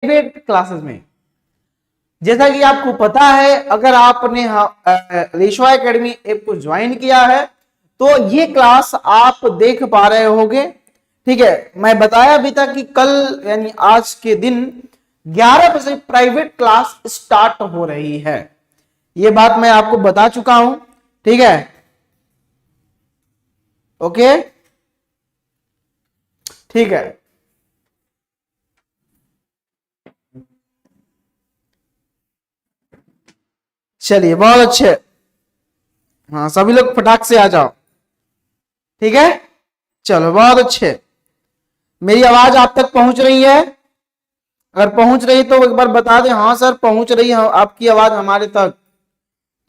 Private classes में, जैसा कि आपको पता है, अगर आपने रेशवा एकेडमी ऐप को ज्वाइन किया है तो ये क्लास आप देख पा रहे होंगे। ठीक है, मैं बताया भी था कि कल यानी आज के दिन 11 बजे प्राइवेट क्लास स्टार्ट हो रही है, ये बात मैं आपको बता चुका हूं। ठीक है, ओके, ठीक है। चलिए, बहुत अच्छे। हाँ, सभी लोग फटाक से आ जाओ। ठीक है, चलो, बहुत अच्छे। मेरी आवाज आप तक पहुंच रही है? अगर पहुंच रही तो एक बार बता दें, हाँ सर पहुंच रही है आपकी आवाज हमारे तक।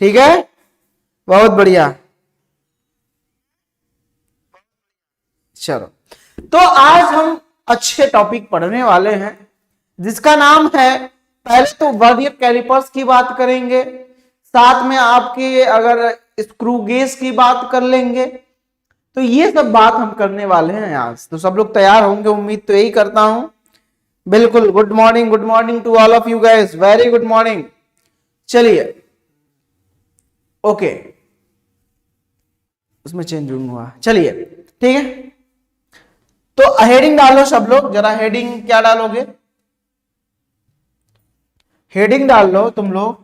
ठीक है, बहुत बढ़िया। चलो, तो आज हम अच्छे टॉपिक पढ़ने वाले हैं जिसका नाम है, पहले तो वर्नियर कैलिपर्स की बात करेंगे, साथ में आपके अगर स्क्रू गेज की बात कर लेंगे। तो ये सब बात हम करने वाले हैं आज। तो सब लोग तैयार होंगे, उम्मीद तो यही करता हूं। बिल्कुल, good morning to all of you guys, very good morning. चलिए, ओके, उसमें चेंज हुआ, चलिए ठीक है। तो हेडिंग डालो सब लोग, जरा हेडिंग क्या डालोगे? हेडिंग डाल लो तुम लोग।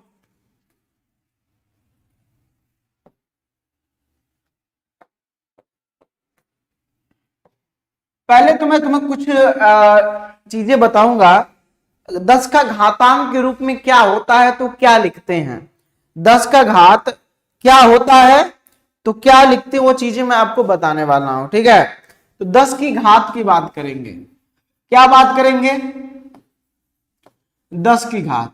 पहले तो मैं तुम्हें कुछ चीजें बताऊंगा। 10 का घातांक के रूप में क्या होता है तो क्या लिखते हैं, 10 का घात क्या होता है तो क्या लिखते हैं, वो चीजें मैं आपको बताने वाला हूं। ठीक है, तो 10 की घात की बात करेंगे। क्या बात करेंगे? 10 की घात।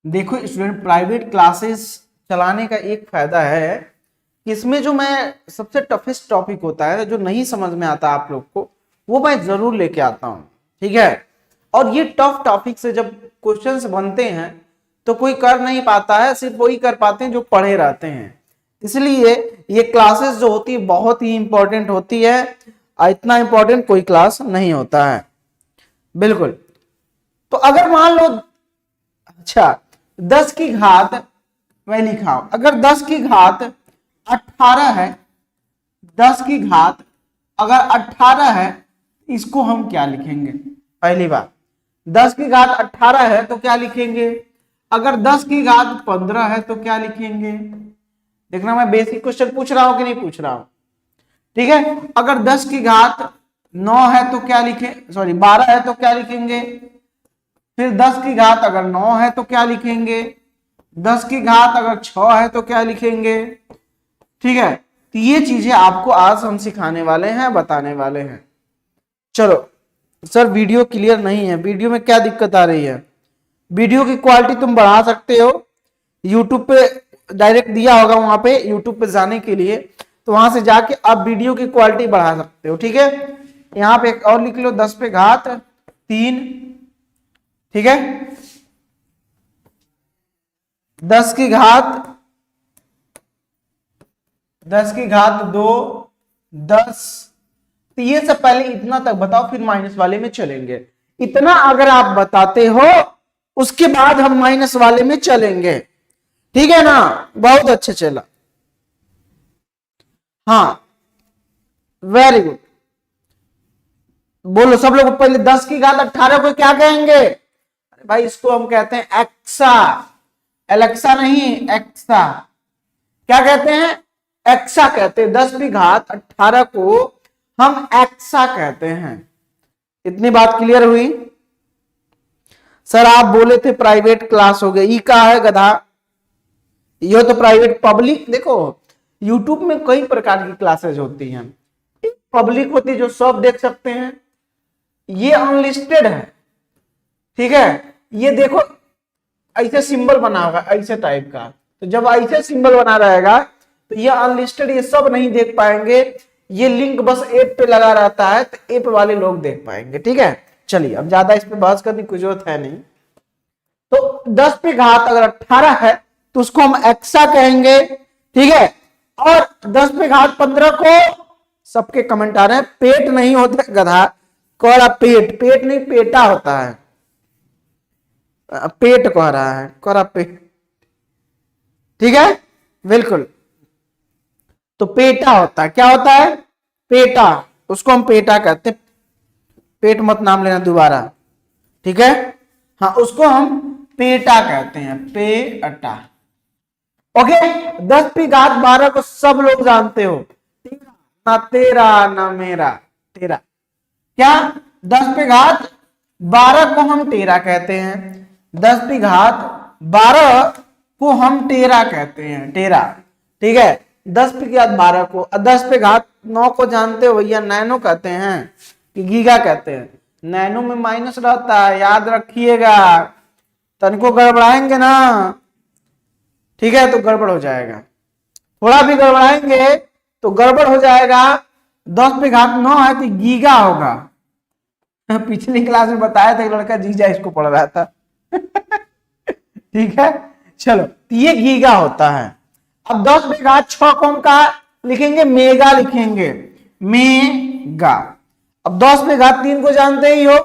देखो स्टूडेंट, प्राइवेट क्लासेस चलाने का एक फायदा है कि इसमें जो मैं सबसे टफेस्ट टॉपिक होता है, जो नहीं समझ में आता आप लोग को, वो मैं जरूर लेके आता हूं। ठीक है, और ये टफ टॉपिक से जब क्वेश्चंस बनते हैं तो कोई कर नहीं पाता है, सिर्फ वही कर पाते हैं जो पढ़े रहते हैं। इसलिए ये क्लासेस जो होती है बहुत ही इंपॉर्टेंट होती है, इतना इंपॉर्टेंट कोई क्लास नहीं होता है। बिल्कुल। तो अगर मान लो, अच्छा 10 की घात मैं लिखा हूं, अगर 10 की घात 18 है, 10 की घात अगर 18 है, इसको हम क्या लिखेंगे? पहली बात, 10 की घात 18 है तो क्या लिखेंगे? अगर 10 की घात 15 है तो क्या लिखेंगे? देखना मैं बेसिक क्वेश्चन पूछ रहा हूं कि नहीं पूछ रहा हूं। ठीक है, अगर 10 की घात 9 है तो क्या लिखे, सॉरी 12 है तो क्या लिखेंगे? फिर 10 की घात अगर 9 है तो क्या लिखेंगे? 10 की घात अगर 6 है तो क्या लिखेंगे? ठीक है, तो ये चीजें आपको आज हम सिखाने वाले हैं, बताने वाले हैं। चलो सर, वीडियो क्लियर नहीं है, वीडियो में क्या दिक्कत आ रही है? वीडियो की क्वालिटी तुम बढ़ा सकते हो, यूट्यूब पे डायरेक्ट दिया होगा, वहां पे यूट्यूब पे जाने के लिए, तो वहां से जाके आप वीडियो की क्वालिटी बढ़ा सकते हो। ठीक है, यहाँ पे एक और लिख लो, 10 पे घात 3। ठीक है, 10 की घात 2, 10। तो ये सब पहले इतना तक बताओ, फिर माइनस वाले में चलेंगे। इतना अगर आप बताते हो उसके बाद हम माइनस वाले में चलेंगे। ठीक है ना, बहुत अच्छा चला। हाँ, वेरी गुड। बोलो सब लोग, पहले 10 की घात 18 को क्या कहेंगे? अरे भाई, इसको हम कहते हैं एक्सा, एलेक्सा नहीं, एक्सा। क्या कहते हैं? एक्सा कहते हैं। 10 की घात 18 को हम एक्सा कहते हैं। इतनी बात क्लियर हुई? सर आप बोले थे प्राइवेट क्लास हो गई, ई का है गधा, ये तो प्राइवेट। पब्लिक देखो, यूट्यूब में कई प्रकार की क्लासेस होती हैं। एक पब्लिक होती है जो सब देख सकते हैं, ये अनलिस्टेड है। ठीक है, ये देखो ऐसे सिंबल बना होगा, ऐसे टाइप का, तो जब ऐसे सिंबल बना रहेगा तो ये अनलिस्टेड, ये सब नहीं देख पाएंगे। ये लिंक बस ऐप पे लगा रहता है तो ऐप वाले लोग देख पाएंगे। ठीक है, चलिए अब ज्यादा इस पे बहस करने की जरूरत है नहीं। तो 10 पे घात अगर 18 है तो उसको हम एक्सा कहेंगे। ठीक है, और 10 पे घात 15 को, सबके कमेंट आ रहे हैं, पेट नहीं होते गधा, कोरा पेट, पेट नहीं पेटा होता है, पेट कह रहा है, कोरा पेट। ठीक है, बिल्कुल। तो पेटा होता है, क्या होता है? पेटा, उसको हम पेटा कहते हैं। पेट मत नाम लेना दोबारा, ठीक है। हाँ, उसको हम पेटा कहते हैं, पेटा। ओके, 10 की घात 12 को सब लोग जानते हो, ना तेरा ना मेरा, तेरा क्या? 10 पे घात 12 को हम तेरा कहते हैं, 10 की घात 12 को हम टेरा कहते हैं, टेरा। ठीक है, 10 पे घात 12 को, 10 पे घात 9 को जानते हो भैया, नैनो कहते हैं कि गीगा कहते हैं। नैनो में माइनस रहता है, याद रखिएगा, तनको गड़बड़ाएंगे ना, ठीक है, तो गड़बड़ हो जाएगा, थोड़ा भी गड़बड़ाएंगे तो गड़बड़ हो जाएगा। 10 पे घात 9 है तो गीगा होगा। पिछली क्लास में बताया था, लड़का जीजा इसको पढ़ रहा था। ठीक है, चलो, ये गीगा होता है। अब 10 पे घात 6 को हम कहा लिखेंगे? मेगा लिखेंगे, मेगा। अब 10 पे घात 3 को जानते ही हो,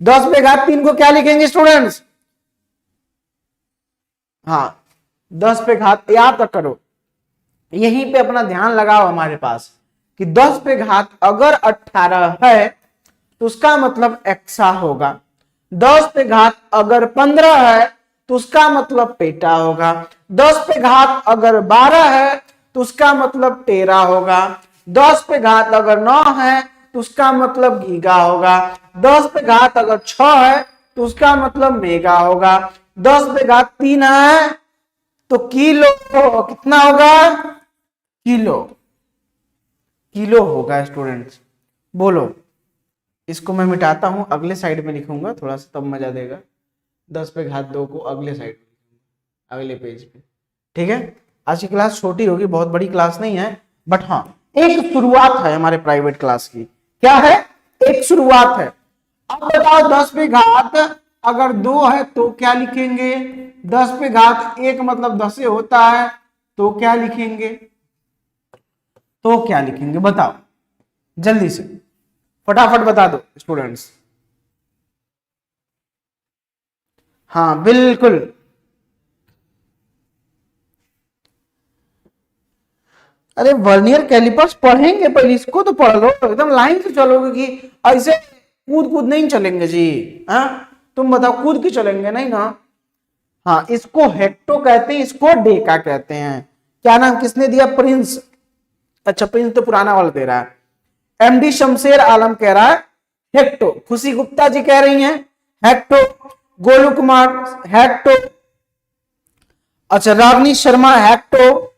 10 पे घात 3 को क्या लिखेंगे स्टूडेंट्स? हाँ, 10 पे घात, याद तक करो, यहीं पे अपना ध्यान लगाओ हमारे पास कि 10 पे घात अगर 18 है तो उसका मतलब एक्सा होगा, 10 पे घात अगर 15 है तो उसका मतलब पेटा होगा, 10 पे घात अगर 12 है तो उसका मतलब टेरा होगा, 10 पे घात अगर 9 है तो उसका मतलब गीगा होगा, 10 पे घात अगर 6 है तो उसका मतलब मेगा होगा, 10 पे घात 3 है तो किलो, कितना होगा? किलो, किलो होगा स्टूडेंट्स। बोलो, इसको मैं मिटाता हूं, अगले साइड में लिखूंगा थोड़ा सा, तब मजा देगा। 10 पे घात 2 को अगले साइड, अगले पेज पे, ठीक है। आज की क्लास छोटी होगी, बहुत बड़ी क्लास नहीं है, बट हाँ, एक शुरुआत है हमारे प्राइवेट क्लास की। क्या है? एक शुरुआत है। अब बताओ, 10 पे घात अगर 2 है तो क्या लिखेंगे? 10 पे घात 1 मतलब 10 होता है, तो क्या लिखेंगे? तो क्या लिखेंगे बताओ, जल्दी से फटाफट बता दो स्टूडेंट्स। हाँ बिल्कुल, अरे वर्नियर कैलिपर्स पढ़ेंगे, पहले इसको तो पढ़ लो, एकदम लाइन से चलोगे कि ऐसे कूद कूद नहीं चलेंगे जी। हाँ, तुम बताओ, कूद के चलेंगे नहीं ना। हाँ, इसको हेक्टो कहते हैं, इसको डेका कहते हैं। क्या नाम किसने दिया? प्रिंस। अच्छा, प्रिंस तो पुराना वाला दे रहा है। एमडी शमशेर आलम कह रहा है हेक्टो, खुशी गुप्ता जी कह रही हैं हेक्टो, गोलू कुमार हेक्टो, अच्छा रागनी शर्मा हेक्टो,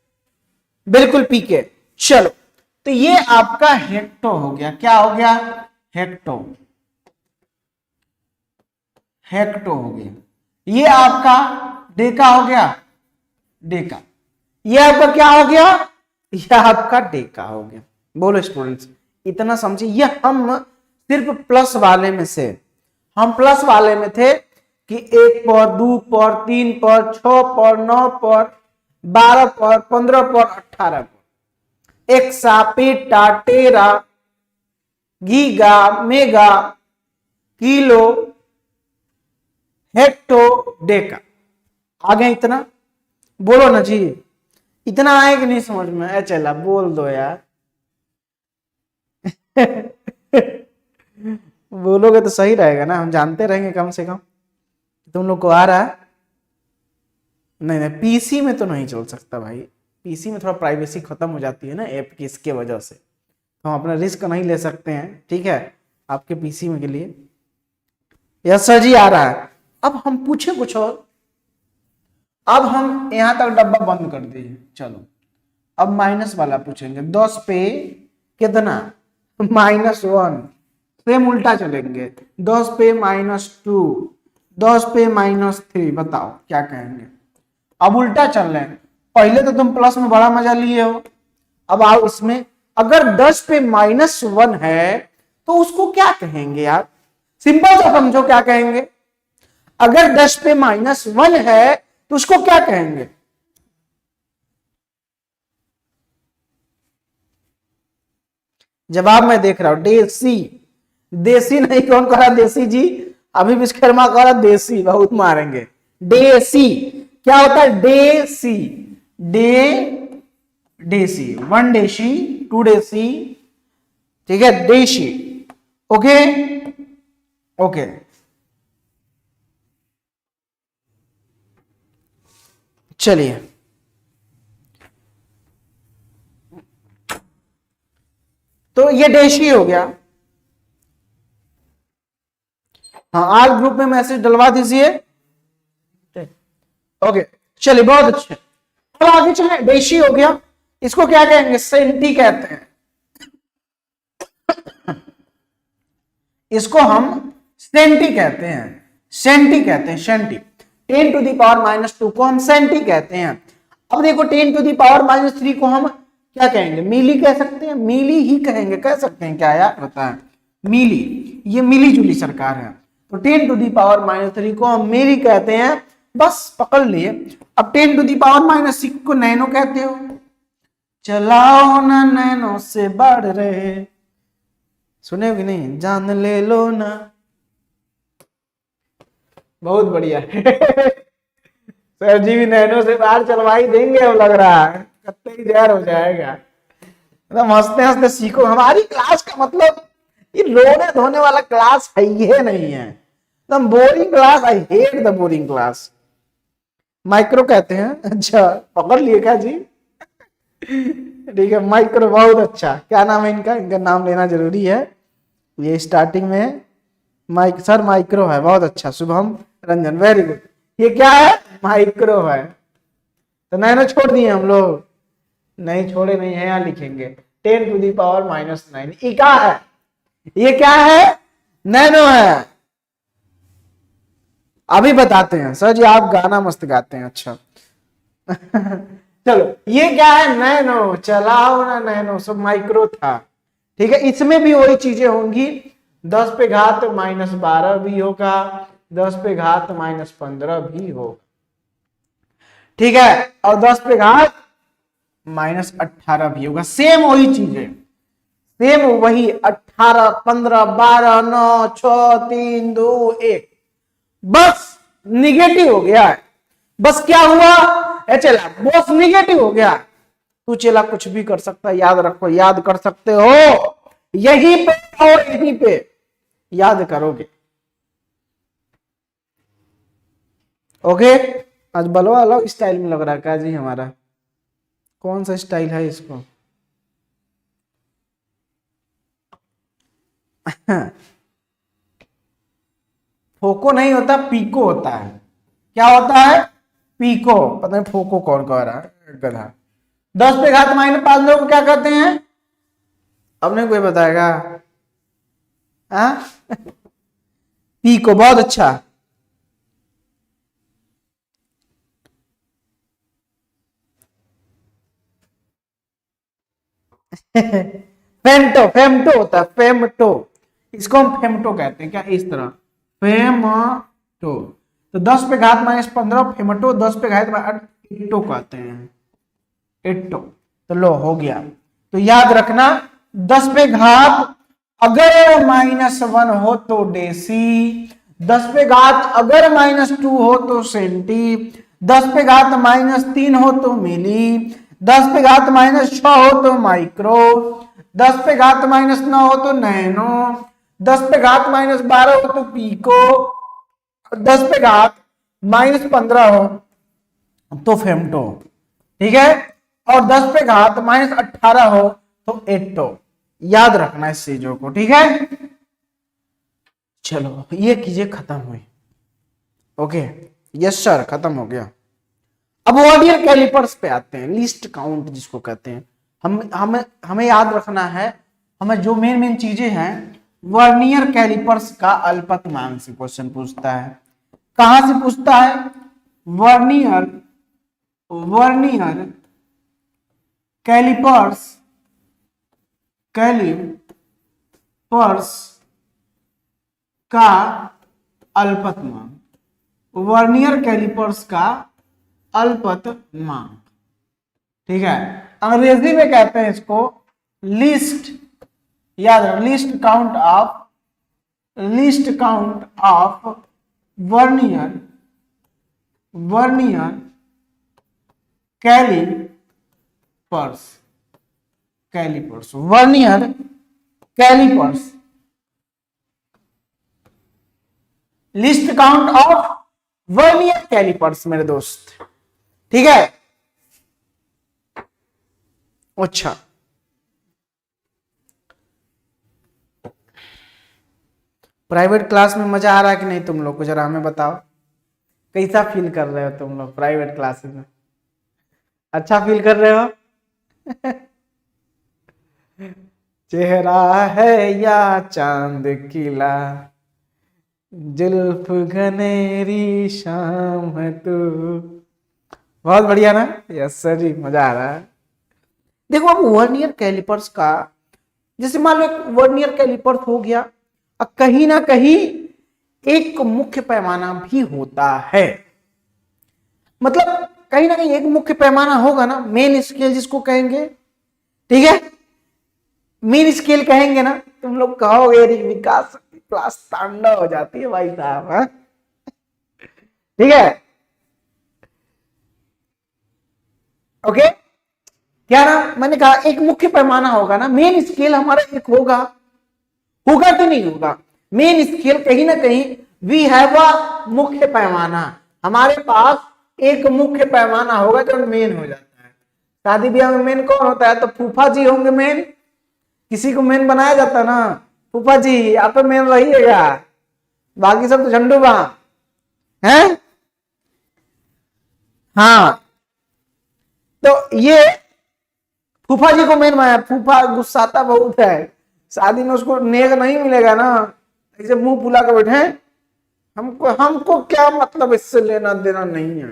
बिल्कुल पीके। चलो, तो ये आपका हेक्टो हो गया, क्या हो गया? हेक्टो, हेक्टो हो गया। ये आपका डेका हो गया, डेका। ये आपका क्या हो गया? ये आपका डेका हो गया। बोलो स्टूडेंट्स, इतना समझिए। ये हम सिर्फ प्लस वाले में से, हम प्लस वाले में थे कि 1 पर, 2 पर, 3 पर, 6 पर, 9 पर, 12 पर, 15 पर, 18 पर, exa, peta, tera, giga, mega, kilo, hecto, deca. आ गया इतना? बोलो ना जी, इतना आए कि नहीं समझ में? चला बोल दो यार। बोलोगे तो सही रहेगा ना, हम जानते रहेंगे कम से कम तुम लोग को आ रहा है। नहीं नहीं, पीसी में तो नहीं चल सकता भाई, पीसी में थोड़ा प्राइवेसी खत्म हो जाती है ना ऐप की, इसके वजह से हम अपना रिस्क नहीं ले सकते हैं, ठीक है, आपके पीसी में के लिए। यस सर जी, आ रहा है। अब हम पूछे कुछ और, अब हम यहां तक डब्बा बंद कर दीजिए। चलो, अब माइनस वाला पूछेंगे। 10 पे कितना? -1। सेम उल्टा चलेंगे, 10 पे -2, 10 पे -3, बताओ क्या कहेंगे? अब उल्टा चल रहे हैं, पहले तो तुम प्लस में बड़ा मजा लिए हो, अब आओ इसमें। अगर 10 पे -1 है तो उसको क्या कहेंगे यार? सिंपल सा समझो, क्या कहेंगे? अगर 10 पे -1 है तो उसको क्या कहेंगे? जवाब मैं देख रहा हूं, डे सी, देसी नहीं, कौन कह रहा देसी जी? अभी विश्वकर्मा कह रहा देसी, बहुत मारेंगे। देसी क्या होता है? देसी, देसी, 1 देसी, 2 देसी, ठीक है, देशी। ओके ओके, चलिए तो ये देशी हो गया। हाँ, आज ग्रुप में मैसेज डलवा दीजिए। ओके, चलिए बहुत अच्छे। अब आगे चले, देशी हो गया, इसको क्या कहेंगे? सेंटी कहते हैं। इसको हम सेंटी कहते हैं, सेंटी कहते हैं, सेंटी। 10⁻⁻2 को हम सेंटी कहते हैं। अब देखो 10⁻⁻3 को हम क्या कहेंगे? मिली कह सकते हैं, मिली ही कहेंगे, कह सकते हैं क्या यार, बताएं? मिली, ये मिली जुली सरकार है, तो 10⁻⁻3 को हम मिली कहते हैं, बस पकड़ लिए। अब 10⁻⁻6 को नैनो कहते हो, चलाओ ना नैनो से बढ़ रहे, सुने कि नहीं? जान ले लो ना, बहुत बढ़िया। सर जी भी नैनो से बाहर चलवा ही देंगे, अब लग रहा है कत्ते ही जहर हो जाएगा। एकदम हंसते हंसते सीखो। हमारी क्लास का मतलब ये रोने धोने वाला क्लास है ही नहीं है, एकदम boring class. I hate the boring class. Micro कहते हैं, अच्छा पकड़ लिए क्या जी? ठीक है, माइक्रो, बहुत अच्छा। क्या नाम है इनका? इनका नाम लेना जरूरी है, ये स्टार्टिंग में सर माइक्रो है, बहुत अच्छा। Shubham Ranjan, very good. ये क्या है? माइक्रो है। तो नैनो छोड़ दिए हम लोग? नहीं छोड़े नहीं है, यहां लिखेंगे 10⁻⁻9। ये क्या है? ये क्या है? नैनो है। अभी बताते हैं सर जी, आप गाना मस्त गाते हैं, अच्छा। चलो, ये क्या है? नैनो, चलाओ ना नैनो, सब माइक्रो था, ठीक है। इसमें भी वही चीजें होंगी, 10⁻−12 भी होगा, 10⁻−15 भी होगा, ठीक है, और 10⁻−18 भी होगा। सेम वही चीजें, सेम वही 18, 15, 12, 9, 6, 3, 2, 1, बस निगेटिव हो गया है। बस क्या हुआ? चला बस निगेटिव हो गया। तू चला कुछ भी कर सकता है, याद रखो, याद कर सकते हो, यहीं पे और यहीं पे याद करोगे। ओके, आज बलवा अलग स्टाइल में लग रहा है क्या जी हमारा? कौन सा स्टाइल है इसको? फोको नहीं होता, पीको होता है। क्या होता है? पीको। पता नहीं फोको कौन कह रहा है, गधा। 10⁻−15 को क्या कहते हैं? अब नहीं कोई बताएगा? पीको, बहुत अच्छा। फेमटो, फेमटो होता है, फेमटो। इसको हम फेमटो कहते हैं, क्या इस तरह? फेमटो। तो 10⁻−15 फेमटो, 10⁻8 कहते हैं, एट्टो। तो लो हो गया। तो याद रखना, 10 पे घात अगर -1 हो तो डेसी, 10 पे घात अगर -2 हो तो सेंटी, 10 पे घात -3 हो तो मिली, 10 पे घात -6 हो तो माइक्रो, 10 पे घात -9 हो तो नैनो, 10 पे घात -12 हो तो पीको, 10 पे घात -15 हो तो फेमटो, ठीक है, और 10 पे घात -18 हो तो एट्टो। याद रखना इस चीजों को, ठीक है। चलो ये कीजिए, खत्म हुई। ओके, यस सर, खत्म हो गया। अब वर्नियर कैलिपर्स पे आते हैं, लिस्ट काउंट जिसको कहते हैं। हमें याद रखना है, हमें जो मेन मेन चीजें हैं। वर्नियर कैलिपर्स का अल्पतमांक से क्वेश्चन पूछता है। कहां से पूछता है? वर्नियर कैलिपर्स का अल्पतमांक, वर्नियर कैलिपर्स का अल्पतमांक, ठीक है। अंग्रेजी में कहते हैं इसको लिस्ट, याद रखो, least count of least count of vernier callipers vernier callipers, least count of vernier callipers मेरे दोस्त, ठीक है। अच्छा, प्राइवेट क्लास में मजा आ रहा है कि नहीं तुम लोग को, जरा हमें बताओ, कैसा फील कर रहे हो तुम लोग प्राइवेट क्लासेस में? अच्छा फील कर रहे हो? चेहरा है या चांद किला, जुल्फ घनेरी शाम है तू। बहुत बढ़िया ना? यस सर जी, मजा आ रहा है। देखो अब वर्नियर कैलिपर्स का, जैसे मान लो एक वर्नियर कैलिपर्स हो गया, अब कहीं ना कहीं एक मुख्य पैमाना भी होता है, मतलब कहीं ना कहीं एक मुख्य पैमाना होगा ना, मेन स्केल जिसको कहेंगे, ठीक है। मेन स्केल कहेंगे ना, तुम लोग कहोगे विकास क्लास तांडव हो जाती है भाई साहब, ठीक है। ओके, क्या ना, मैंने कहा एक मुख्य पैमाना होगा ना, मेन स्केल हमारा एक होगा कि नहीं होगा? मेन स्केल कहीं ना कहीं वी हैव अ मुख्य पैमाना, हमारे पास एक मुख्य पैमाना होगा जो मेन हो जाता है। शादी ब्याह में मेन कौन होता है? तो फूफा जी होंगे मेन, किसी को मेन बनाया जाता ना, फूफा जी आप तो मेन रहिएगा, बाकी सब तो झंडू बा है। हाँ, तो ये फूफा जी को मेन बनाया, फूफा गुस्साता बहुत है, शादी में उसको नेक नहीं मिलेगा ना, ऐसे मुंह फुला के बैठे, हमको क्या मतलब, इससे लेना देना नहीं है।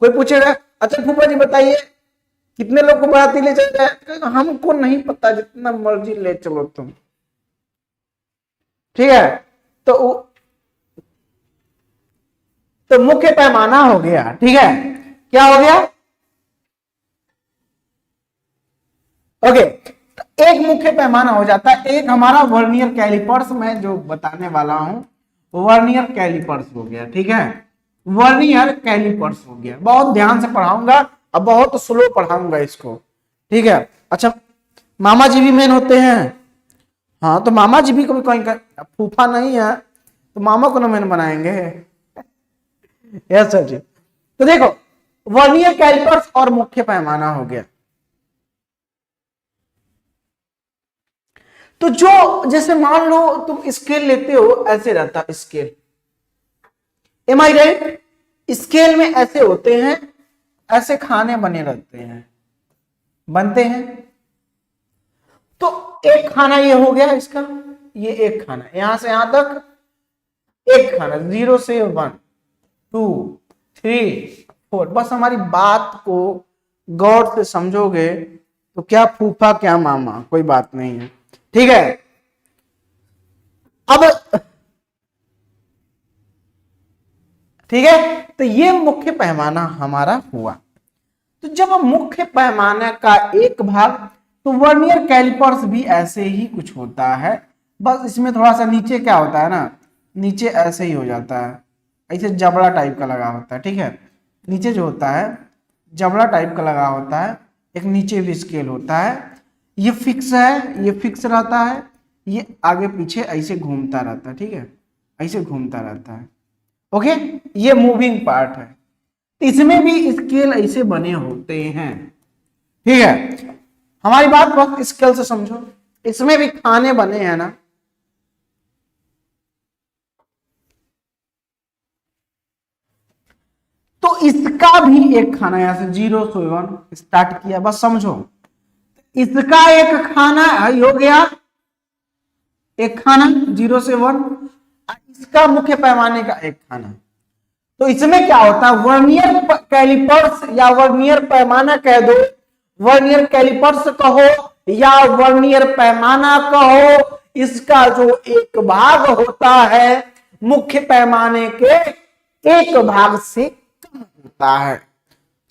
कोई पूछेगा अच्छा फूफा जी बताइए कितने लोग को बाराती ले चल जाए, हमको नहीं पता, जितना मर्जी ले चलो तुम, ठीक है। तो मुख्य पैमाना हो गया, ठीक है। क्या हो गया? ओके, तो एक मुख्य पैमाना हो जाता है, एक हमारा वर्नियर कैलिपर्स, मैं जो बताने वाला हूं वर्नियर कैलिपर्स हो गया, ठीक है। वर्नियर कैलिपर्स हो गया, बहुत ध्यान से पढ़ाऊंगा, अब बहुत स्लो पढ़ाऊंगा इसको, ठीक है। अच्छा, मामा जी भी मेन होते हैं, हाँ तो मामा जी भी कभी कोई फूफा नहीं है तो मामा को ना मेन बनाएंगे। यस सर जी। तो देखो वर्नियर कैलिपर्स और मुख्य पैमाना हो गया, तो जो जैसे मान लो तुम स्केल लेते हो, ऐसे रहता स्केल, एम आई राइट? स्केल में ऐसे होते हैं, ऐसे खाने बने रहते हैं, बनते हैं। तो एक खाना ये हो गया इसका, ये एक खाना, यहां से यहां तक एक खाना, 0 से 1 2 3 4, बस हमारी बात को गौर से समझोगे तो क्या फूफा क्या मामा, कोई बात नहीं है, ठीक है। अब ठीक है, तो ये मुख्य पैमाना हमारा हुआ। तो जब मुख्य पैमाने का एक भाग, तो वर्नियर कैलिपर्स भी ऐसे ही कुछ होता है, बस इसमें थोड़ा सा नीचे क्या होता है ना, नीचे ऐसे ही हो जाता है, ऐसे जबड़ा टाइप का लगा होता है, ठीक है। नीचे जो होता है जबड़ा टाइप का लगा होता है, एक नीचे भी स्केल होता है, ये फिक्स है, ये फिक्स रहता है, ये आगे पीछे ऐसे घूमता रहता है, ठीक है, ऐसे घूमता रहता है। ओके, ये मूविंग पार्ट है, इसमें भी स्केल ऐसे बने होते हैं, ठीक है। हमारी बात बहुत स्केल से समझो, इसमें भी खाने बने हैं ना, तो इसका भी एक खाना, यहां से 0 से 1 स्टार्ट किया, बस समझो, इसका एक खाना हो गया, एक खाना 0 से 1, इसका मुख्य पैमाने का एक खाना। तो इसमें क्या होता है, वर्नियर कैलिपर्स या वर्नियर पैमाना कह दो, वर्नियर कैलिपर्स कहो या वर्नियर पैमाना कहो, इसका जो एक भाग होता है मुख्य पैमाने के एक भाग से कम होता है।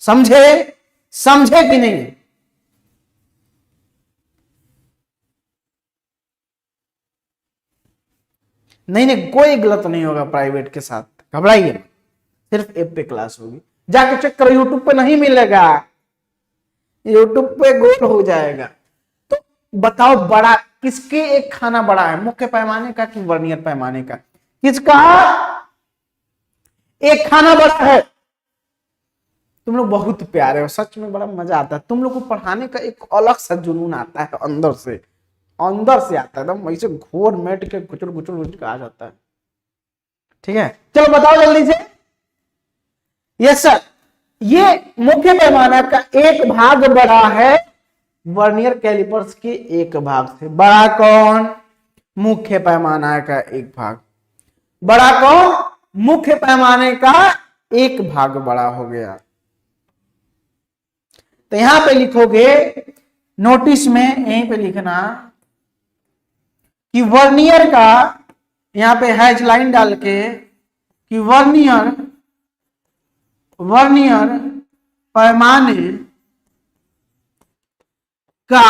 समझे? समझे कि नहीं? नहीं नहीं, कोई गलत नहीं होगा प्राइवेट के साथ, घबराइए, सिर्फ ऐप पे क्लास होगी, जाके चेक करो, यूट्यूब पे नहीं मिलेगा, यूट्यूब पे गोल हो जाएगा। तो बताओ बड़ा किसके एक खाना बड़ा है, मुख्य पैमाने का कि वर्नियर पैमाने का? किसका एक खाना बड़ा है? तुम लोग बहुत प्यारे हो, सच में बड़ा मजा आता है, तुम लोग को पढ़ाने का एक अलग सा जुनून आता है, अंदर से आता है एकदम वैसे घोर मेट के गुचुर गुचुर आ जाता है। ठीक है, चलो बताओ जल्दी से। यस सर, ये मुख्य पैमाना का एक भाग बड़ा है वर्नियर कैलिपर्स के एक भाग से। बड़ा कौन? मुख्य पैमाना का एक भाग। बड़ा कौन? मुख्य पैमाने का एक भाग बड़ा हो गया। तो यहां पे लिखोगे, नोटिस में यहीं पे लिखना कि वर्नियर का, यहां पे हैच लाइन डाल के कि वर्नियर पैमाने का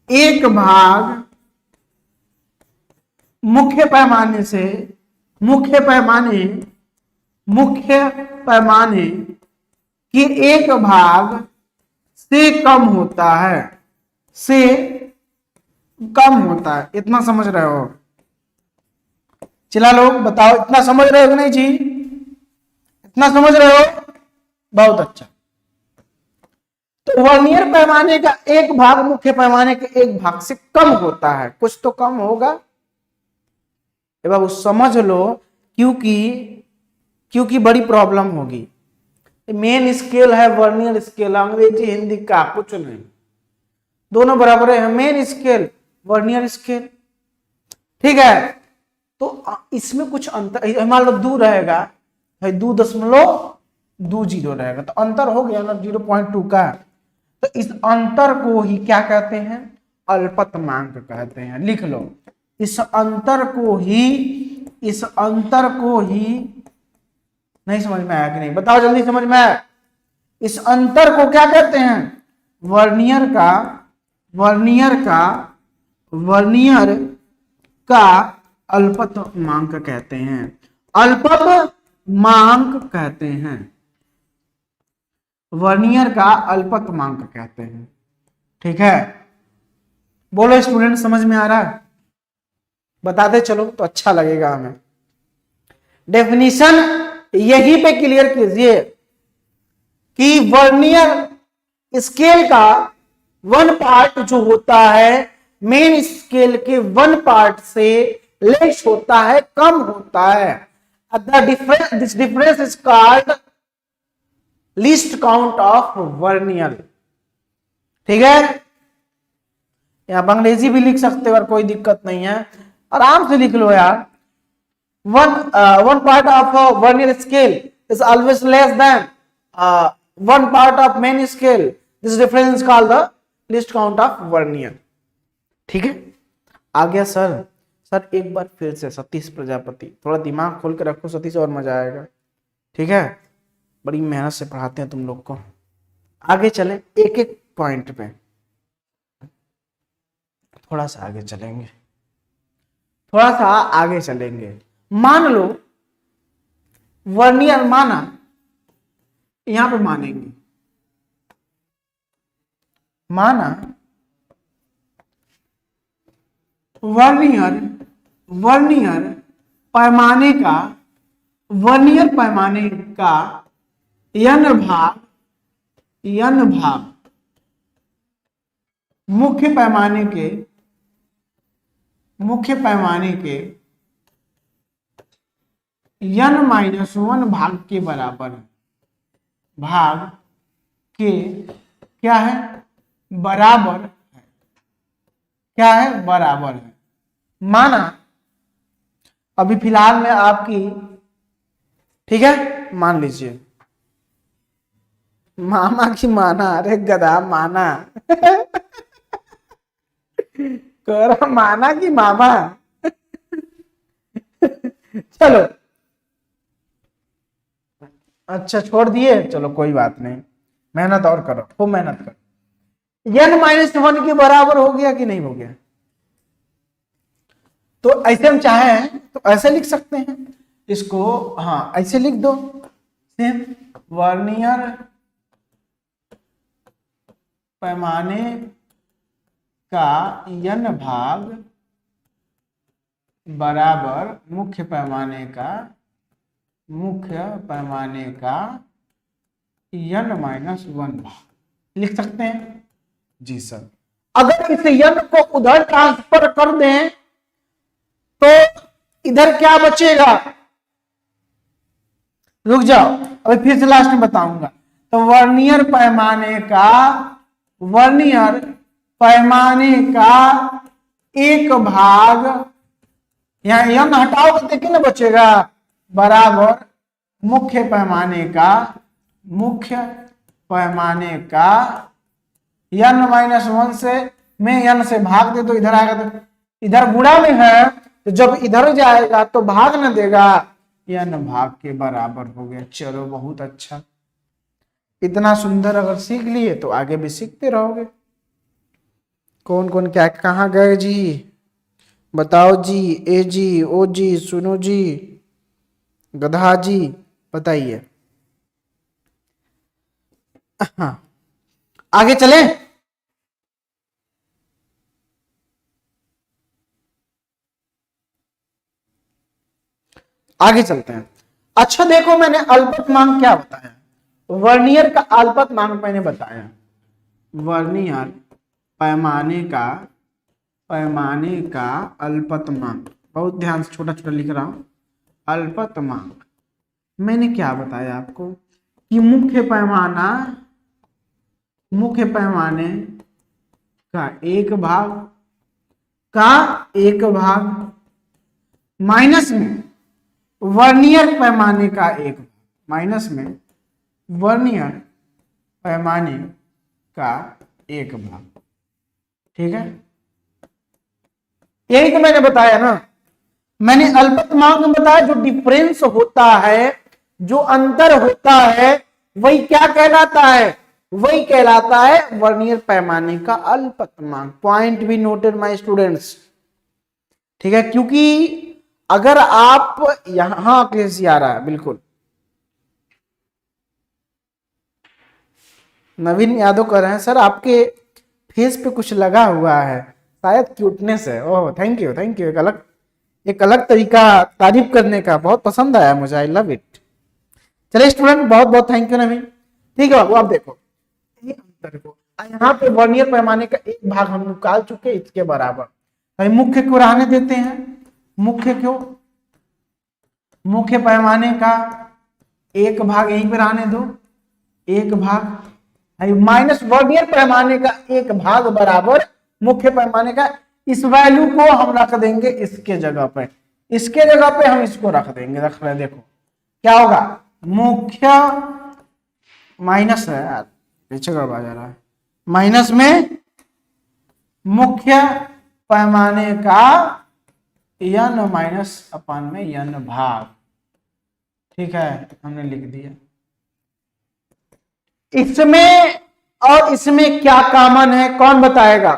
एक भाग मुख्य पैमाने के एक भाग से कम होता है, इतना समझ रहे हो? चला लोग बताओ, इतना समझ रहे हो कि नहीं जी? इतना समझ रहे हो? बहुत अच्छा। तो वर्नियर पैमाने का एक भाग मुख्य पैमाने के एक भाग से कम होता है, कुछ तो कम होगा, बाबू समझ लो, क्योंकि बड़ी प्रॉब्लम होगी। मेन स्केल है, वर्नियर स्केल, अंग्रेजी हिंदी का कुछ नहीं, दोनों बराबर है, मेन स्केल वर्नियर स्केल। ठीक है, तो इसमें कुछ अंतर, मान लो 2 रहेगा, 2.20 रहेगा, तो अंतर हो गया ना 0.2 का। तो इस अंतर को ही क्या कहते हैं? अल्पतमांक कहते हैं। लिख लो, इस अंतर को ही नहीं समझ में आया कि नहीं? बताओ जल्दी, समझ में आया? इस अंतर को क्या कहते हैं? वर्नियर का अल्पतमांक कहते हैं, वर्नियर का अल्पतमांक कहते हैं। ठीक है, बोलो स्टूडेंट, समझ में आ रहा है? बताते चलो तो अच्छा लगेगा हमें। डेफिनेशन यहीं पे क्लियर कीजिए कि वर्नियर स्केल का 1 पार्ट जो होता है मेन स्केल के 1 पार्ट से लेस होता है, कम होता है। This difference is called least count of vernier. ठीक है, यहां अंग्रेजी भी लिख सकते हो और कोई दिक्कत नहीं है, आराम से लिख लो यार। one part of a vernier scale is always less than 1 part of main scale. This difference is called the least count of vernier. ठीक है, आ गया सर? सर एक बार फिर से सतीश प्रजापति, थोड़ा दिमाग खोल के रखो सतीश, और मजा आएगा। ठीक है, बड़ी मेहनत से पढ़ाते हैं तुम लोग को। आगे चले, एक एक पॉइंट पे थोड़ा सा आगे चलेंगे। मान लो वर्नियर माना, यहां पे मानेंगे, माना वर्नियर पैमाने का n भाग मुख्य पैमाने के n-1 भाग के बराबर है, क्या है? बराबर है। माना अभी फिलहाल में आपकी, ठीक है, मान लीजिए मामा की माना, अरे गधा माना कह माना की मामा चलो अच्छा छोड़ दिए, चलो कोई बात नहीं, मेहनत और करो, खूब मेहनत करो। n-1 के बराबर हो गया कि नहीं हो गया? तो ऐसे हम चाहे तो ऐसे लिख सकते हैं इसको, हाँ ऐसे लिख दो, सेम वर्नियर पैमाने का n भाग बराबर मुख्य पैमाने का n-1 भाग लिख सकते हैं जी सर। अगर इस n को उधर ट्रांसफर कर दें तो इधर क्या बचेगा, रुक जाओ अभी फिर से लास्ट में बताऊंगा। तो वर्नियर पैमाने का एक भाग, यहां n हटाओ तो देखिए ना बचेगा, बराबर मुख्य पैमाने का n-1 से, मैं n से भाग दे तो इधर आएगा, तो इधर गुणा में है तो जब इधर जाएगा तो भाग न देगा, n भाग के बराबर हो गया। चलो बहुत अच्छा, इतना सुंदर अगर सीख लिए तो आगे भी सीखते रहोगे। कौन कौन क्या कहाँ गए जी, बताओ जी, ए जी, ओ जी, सुनो जी, गधा जी, बताइए। हाँ आगे चले, आगे चलते हैं। अच्छा देखो मैंने अल्पतमांक क्या बताया, वर्नियर का अल्पतमांक मैंने बताया, वर्नियर पैमाने का अल्पतमांक, बहुत ध्यान से छोटा छोटा लिख रहा हूं, अल्पतमांक मैंने क्या बताया आपको कि मुख्य पैमाने का एक भाग माइनस में वर्नियर पैमाने का एक भाग, माइनस में वर्नियर पैमाने का एक भाग, ठीक है। यही तो मैंने बताया ना, मैंने अल्पतमांक में बताया जो डिफरेंस होता है, जो अंतर होता है, वही क्या कहलाता है, वही कहलाता है वर्नियर पैमाने का अल्पतमांक। पॉइंट भी नोटेड माय स्टूडेंट्स, ठीक है। क्योंकि अगर आप यहां कैसे आ रहा है, बिल्कुल नवीन यादव कर रहे हैं सर आपके फेस पे कुछ लगा हुआ है, शायद क्यूटनेस है। ओह थैंक यू, एक अलग तरीका तारीफ करने का, बहुत पसंद आया मुझे, आई लव इट। चलिए स्टूडेंट बहुत बहुत थैंक यू नवीन, ठीक है बाबू। आप देखो ये अंतर को, यहाँ पे वर्नियर पैमाने का एक भाग हम निकाल चुके इसके बराबर, अभी मुख्य को रहने देते हैं, मुख्य पैमाने का एक भाग यहीं पे रहने दो, एक भाग माइनस वर्नियर पैमाने का एक भाग बराबर मुख्य पैमाने का, इस वैल्यू को हम रख देंगे इसके जगह पे, हम इसको रख देंगे, रख रहे देखो क्या होगा, मुख्य माइनस है यार, पीछे गड़बड़ा जा रहा है, माइनस में मुख्य पैमाने का n माइनस अपान में n भाग, ठीक है हमने लिख दिया। इसमें और इसमें क्या कॉमन है कौन बताएगा,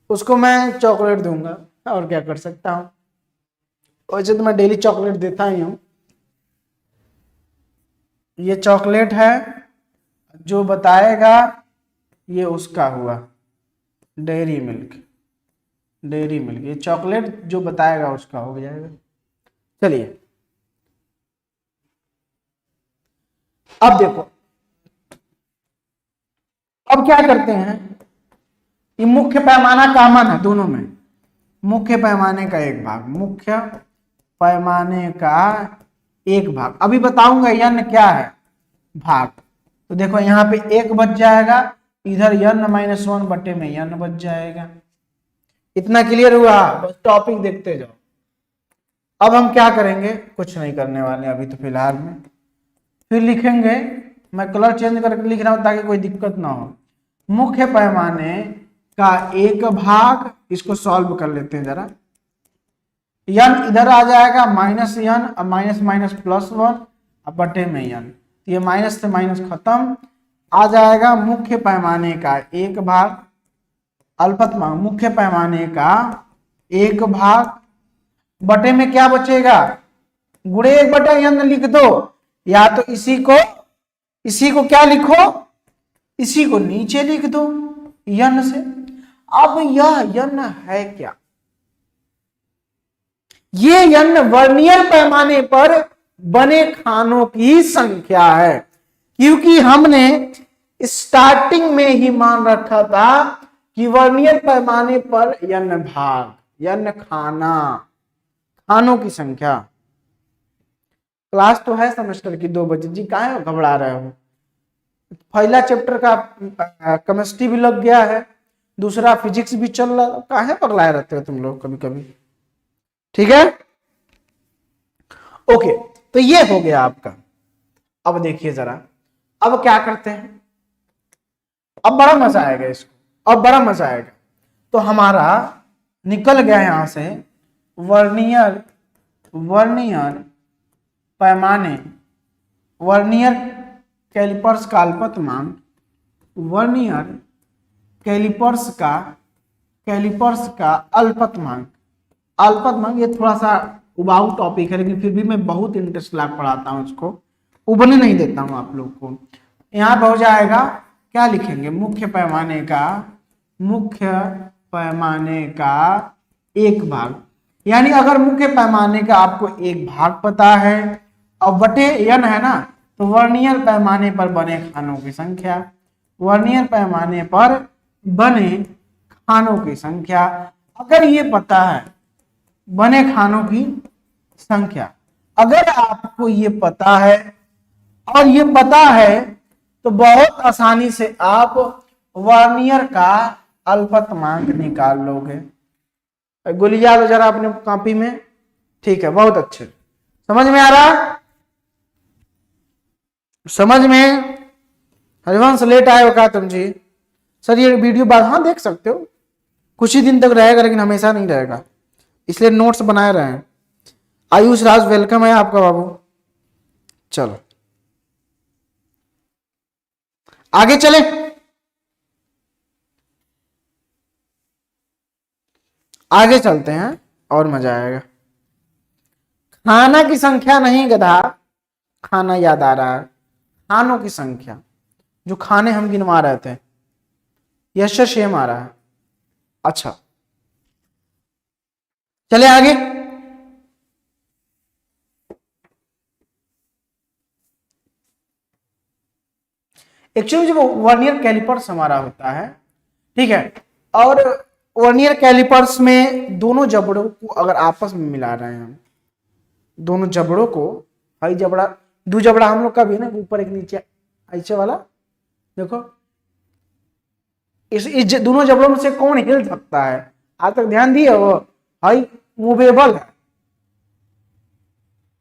उसको मैं चॉकलेट दूंगा, और क्या कर सकता हूं, वैसे तो मैं डेली चॉकलेट देता ही हूं। ये चॉकलेट है, जो बताएगा ये उसका हुआ डेयरी मिल्क, ये चॉकलेट जो बताएगा उसका हो जाएगा। चलिए अब देखो, अब क्या करते हैं, ये मुख्य पैमाना कॉमन है दोनों में, मुख्य पैमाने का एक भाग, अभी बताऊंगा n क्या है भाग। तो देखो यहाँ पे एक बच जाएगा, इधर n-1 बटे में n बच जाएगा। इतना क्लियर हुआ, बस टॉपिक देखते जाओ। अब हम क्या करेंगे, कुछ नहीं करने वाले अभी तो फिलहाल में, फिर लिखेंगे, मैं कलर चेंज करके लिख रहा हूं ताकि कोई दिक्कत ना हो। मुख्य पैमाने का एक भाग, इसको सॉल्व कर लेते हैं जरा, n इधर आ जाएगा -n, अब माइनस +1 अब बटे में n, ये माइनस से माइनस खत्म, आ जाएगा मुख्य पैमाने का एक भाग। अल्पतमांक मुख्य पैमाने का एक भाग बटे में क्या बचेगा, गुणे 1/n लिख दो, या तो इसी को क्या लिखो, इसी को नीचे लिख दो n से। अब यह n है क्या, ये n वर्नियर पैमाने पर बने खानों की संख्या है, क्योंकि हमने स्टार्टिंग में ही मान रखा था कि वर्नियर पैमाने पर n भाग, n खानों की संख्या। क्लास तो है सेमेस्टर की 2 बजे, जी काहे घबरा रहे हो। पहला चैप्टर का केमिस्ट्री भी लग गया है, दूसरा फिजिक्स भी चल रहा, काहे पगलाए रहते हो तुम लोग कभी कभी, ठीक है। ओके, तो ये हो गया आपका। अब देखिए जरा, अब क्या करते हैं, अब बड़ा मजा आएगा इसको, अब बड़ा मजा आएगा। तो हमारा निकल गया यहां से वर्नियर पैमाने, वर्नियर कैलिपर्स का अल्पतमांक, वर्नियर कैलिपर्स का अल्पतमांक। ये थोड़ा सा उबाऊ टॉपिक है, लेकिन फिर भी मैं बहुत इंटरेस्ट ला पढ़ाता हूं इसको, उबने नहीं देता हूं आप लोग को। यहां पर हो जाएगा, क्या लिखेंगे, मुख्य पैमाने का एक भाग, यानी अगर मुख्य पैमाने का आपको एक भाग पता है और बटे n है ना, तो वर्नियर पैमाने पर बने खानों की संख्या, वर्नियर पैमाने पर बने खानों की संख्या, अगर ये पता है बने खानों की संख्या, अगर आपको ये पता है और ये पता है तो बहुत आसानी से आप वर्नियर का अल्पतमांक निकाल लोगे। गोलिया लो जरा अपने कॉपी में, ठीक है, बहुत अच्छे, समझ में आ रहा, समझ में। हरिवंश लेट आए हो क्या तुम जी, सर ये वीडियो बाद, हाँ देख सकते हो, कुछ ही दिन तक रहेगा लेकिन हमेशा नहीं रहेगा, इसलिए नोट्स बनाए रहे हैं। आयुष राज वेलकम है आपका बाबू। चलो आगे चले, आगे चलते हैं और मजा आएगा। खाना की संख्या नहीं गधा, खाना याद आ रहा है, खानों की संख्या, जो खाने हम गिनवा रहे थे, यश सेम आ रहा है। अच्छा चले आगे, एक्चुअली जब वर्नियर कैलिपर्स हमारा होता है, ठीक है, और वर्नियर कैलिपर्स में दोनों जबड़ों को अगर आपस में मिला रहे हैं हम, दोनों जबड़ों को, हाई जबड़ा, दो जबड़ा हम लोग का भी है ना, ऊपर एक नीचे ऐसे वाला, देखो इस दोनों जबड़ों में से कौन हिल सकता है, आज तक ध्यान दिए वो, हाई मूवेबल है,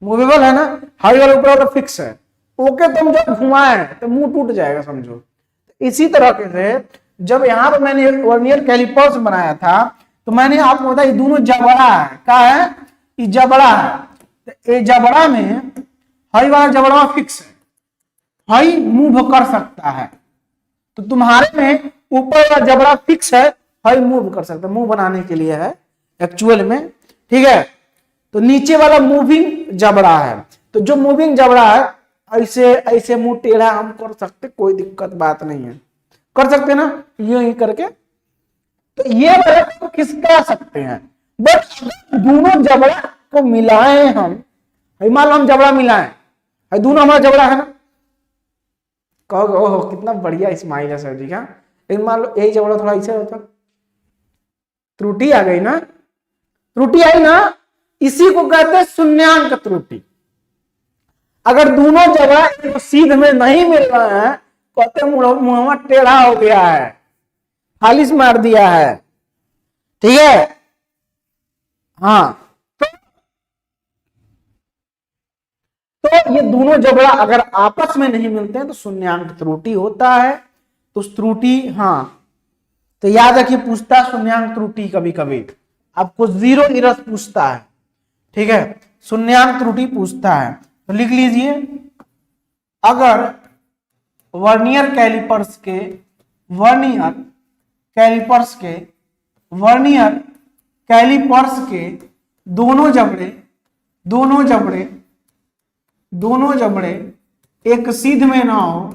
मूवेबल है ना, हाई वाला ऊपर वाला फिक्स है, ओके तुम जब घुमाए तो मुंह टूट जाएगा समझो। इसी तरह से जब यहाँ पर मैंने वर्नियर कैलिपर्स बनाया था तो मैंने आपको बताया ये दोनों जबड़ा है, क्या है, ये जबड़ा है, तो ये जबड़ा में हाई वाला जबड़ा फिक्स है, हाई मूव कर सकता है, तो तुम्हारे में ऊपर वाला जबड़ा फिक्स है, हाई मूव कर सकता है, मूव बनाने के लिए है एक्चुअल में, ठीक है। तो नीचे वाला मूविंग जबड़ा है, तो जो मूविंग जबड़ा है ऐसे ऐसे मुंह टेढ़ा हम कर सकते, कोई दिक्कत बात नहीं है, कर सकते ना यूं ही करके, तो ये वाला खिसका सकते हैं। बट दोनों जबड़ा को मिलाए हम, मान लो हम जबड़ा मिलाए, दोनों हमारा जबड़ा है ना, कहोगे ओहो कितना बढ़िया स्माइल है सर जी का, लेकिन मान लो यही जबड़ा थोड़ा ऐसे होता, त्रुटि आ गई ना, त्रुटि आई ना, इसी को कहते हैं शून्यांक त्रुटि। अगर दोनों जगह सीध में नहीं मिल रहे हैं, कहते मुंह टेढ़ा हो गया है, खालिश मार दिया है, ठीक है। हाँ तो ये दोनों जबड़ा अगर आपस में नहीं मिलते हैं तो शून्यांक त्रुटि होता है, तो त्रुटि, हाँ तो याद रखिए पूछता शून्यांक त्रुटि, कभी कभी आपको जीरो इरस पूछता है, ठीक है, शून्यांक त्रुटि पूछता है, तो लिख लीजिए अगर वर्नियर कैलिपर्स कैलिपर्स के वर्नियर कैलिपर्स के दोनों जबड़े एक सीध में ना हो,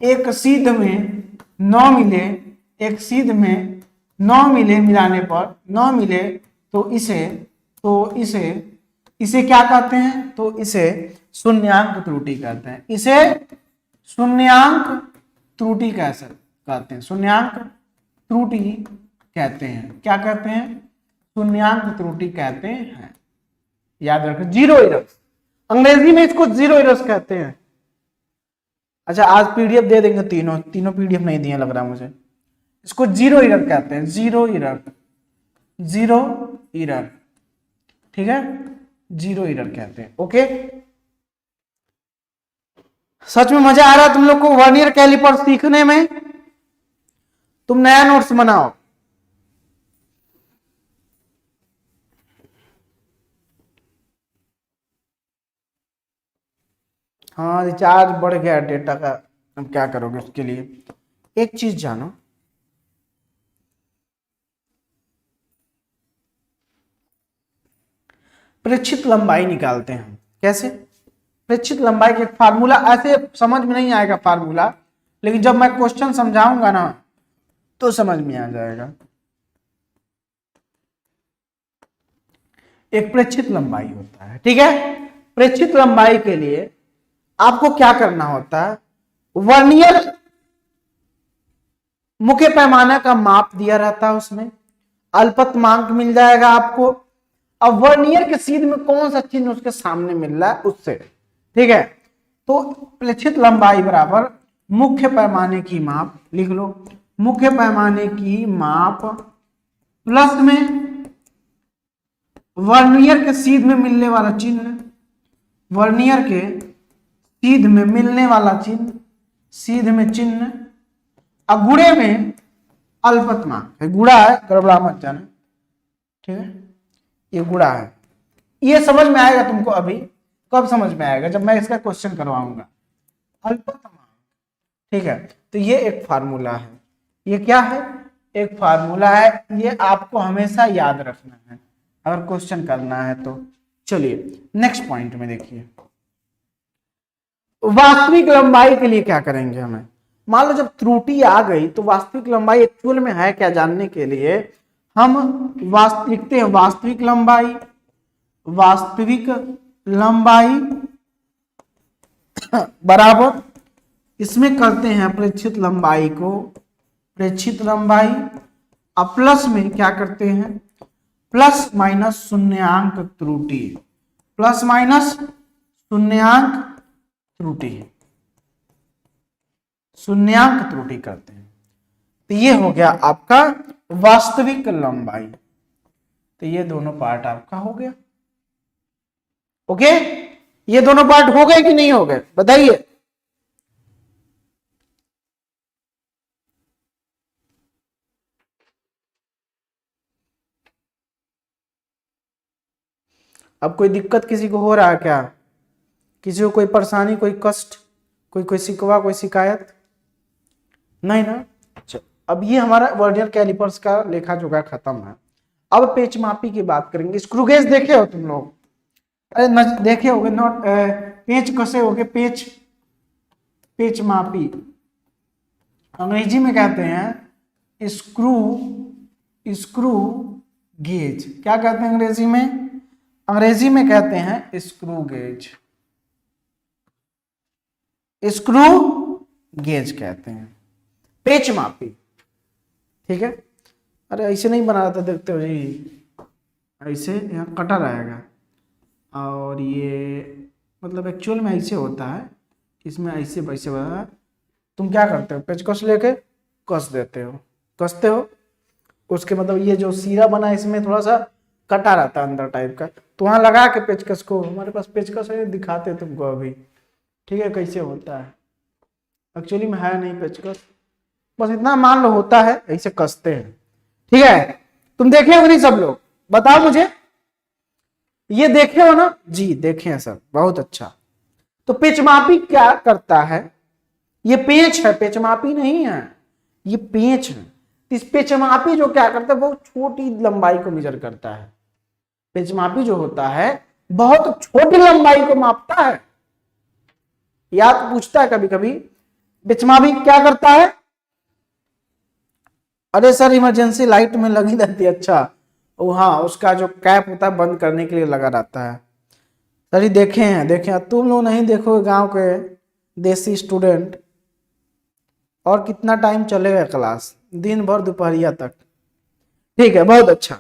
एक सीध में नौ मिले, एक सीध में नौ मिले, मिलाने पर नौ मिले, तो इसे क्या कहते हैं? तो इसे शून्यांक त्रुटि कहते हैं। इसे शून्यांक त्रुटि कहते हैं। शून्यांक त्रुटि कहते हैं। क्या कहते हैं? शून्यांक त्रुटि कहते हैं। याद रखें, जीरो एरर्स, अंग्रेजी में इसको जीरो एरर्स कहते हैं। अच्छा, आज पीडीएफ दे देंगे, तीनों पीडीएफ नहीं दिए लग रहा है मुझे। इसको जीरो एरर कहते हैं, जीरो एरर, ठीक है, जीरो एरर कहते हैं। ओके, सच में मजा आ रहा है तुम लोग को वर्नियर कैलिपर सीखने में? तुम नया नोट्स बनाओ। हाँ, रिचार्ज बढ़ गया डेटा का, अब क्या करोगे उसके लिए? एक चीज जानो, प्रेक्षित लंबाई निकालते हैं। कैसे? प्रेक्षित लंबाई के फार्मूला, ऐसे समझ में नहीं आएगा फार्मूला, लेकिन जब मैं क्वेश्चन समझाऊंगा ना तो समझ में आ जाएगा। एक प्रेक्षित लंबाई होता है, ठीक है। प्रेक्षित लंबाई के लिए आपको क्या करना होता है? वर्नियर मुख्य पैमाने का माप दिया रहता है, उसमें अल्पतमांक मिल जाएगा आपको। अब वर्नियर के सीध में कौन सा चिन्ह उसके सामने मिल रहा है उससे, ठीक है। तो प्रेक्षित लंबाई बराबर मुख्य पैमाने की माप, लिख लो, मुख्य पैमाने की माप प्लस में वर्नियर के सीध में मिलने वाला चिन्ह, वर्नियर के सीध में मिलने वाला चिन्ह, सीध में चिन्ह, और गुणे में अल्पतमांक है। गुणा है, गड़बड़ा मत जाना, ठीक है, ये गुणा है। ये समझ में आएगा तुमको अभी। कब समझ में आएगा? जब मैं इसका क्वेश्चन करवाऊंगा। अल्पतमांक, ठीक है। तो ये एक फार्मूला है। ये क्या है? एक फार्मूला है। ये आपको हमेशा याद रखना है अगर क्वेश्चन करना है तो। चलिए नेक्स्ट पॉइंट में देखिए, वास्तविक लंबाई के लिए क्या करेंगे हमें? मान लो जब त्रुटि आ गई तो वास्तविक लंबाई एक्चुअल में है क्या जानने के लिए हम लिखते हैं वास्तविक लंबाई बराबर, इसमें करते हैं प्रेक्षित लंबाई को, प्रेक्षित लंबाई, अब प्लस में क्या करते हैं? प्लस माइनस शून्यांक त्रुटि, प्लस माइनस शून्यांक त्रुटि, शून्यांक त्रुटि करते हैं। तो ये हो गया आपका वास्तविक लंबाई। तो ये दोनों पार्ट आपका हो गया। ओके, ये दोनों पार्ट हो गए कि नहीं हो गए बताइए? अब कोई दिक्कत किसी को हो रहा है क्या? किसी को कोई परेशानी, कोई कष्ट, कोई शिकवा, कोई शिकायत? नहीं ना। अच्छा, अब ये हमारा वर्नियर कैलिपर्स का लेखा जोखा खत्म है। अब पेच मापी की बात करेंगे। स्क्रू गेज देखे हो तुम लोग? अरे देखे होगे, नोट पेच कसे होगे, पेच मापी अंग्रेजी में कहते हैं स्क्रू गेज। क्या कहते हैं अंग्रेजी में? अंग्रेजी में कहते हैं स्क्रू गेज, स्क्रू गेज कहते हैं, पेच मापी, ठीक है। अरे ऐसे नहीं बना रहा था, देखते हो जी, ऐसे यहाँ कटा रहेगा और ये मतलब एक्चुअल में ऐसे होता है, इसमें ऐसे वैसे बना। तुम क्या करते हो? पेचकस लेके कस देते हो, कसते हो, उसके मतलब ये जो सीरा बना इसमें थोड़ा सा कटा रहता है अंदर टाइप का, तो वहां लगा के पेचकस को, हमारे पास पेचकस है, दिखाते हैं तुमको अभी, ठीक है, कैसे होता है। एक्चुअली में है नहीं पेचकस, बस इतना मान लो होता है, ऐसे कसते हैं, ठीक है। तुम देखे हो नहीं सब लोग? बताओ मुझे, ये देखे हो ना? जी देखे हैं सर, बहुत अच्छा। तो पेचमापी क्या करता है? ये पेच है, पेचमापी नहीं है, ये पेच है। तो इस पेचमापी जो क्या करता है, बहुत छोटी लंबाई को मेजर करता है। पेचमापी जो होता है बहुत छोटी लंबाई को मापता है। याद पूछता है कभी कभी, पेचमापी क्या करता है? अरे सर इमरजेंसी लाइट में लगी रहती है। अच्छा, वो हाँ, उसका जो कैप होता है बंद करने के लिए लगा रहता है। सर ये देखे हैं, देखे तुम लोग नहीं देखोगे गांव के देसी स्टूडेंट, और कितना टाइम चलेगा क्लास? दिन भर दोपहरिया तक। ठीक है, बहुत अच्छा।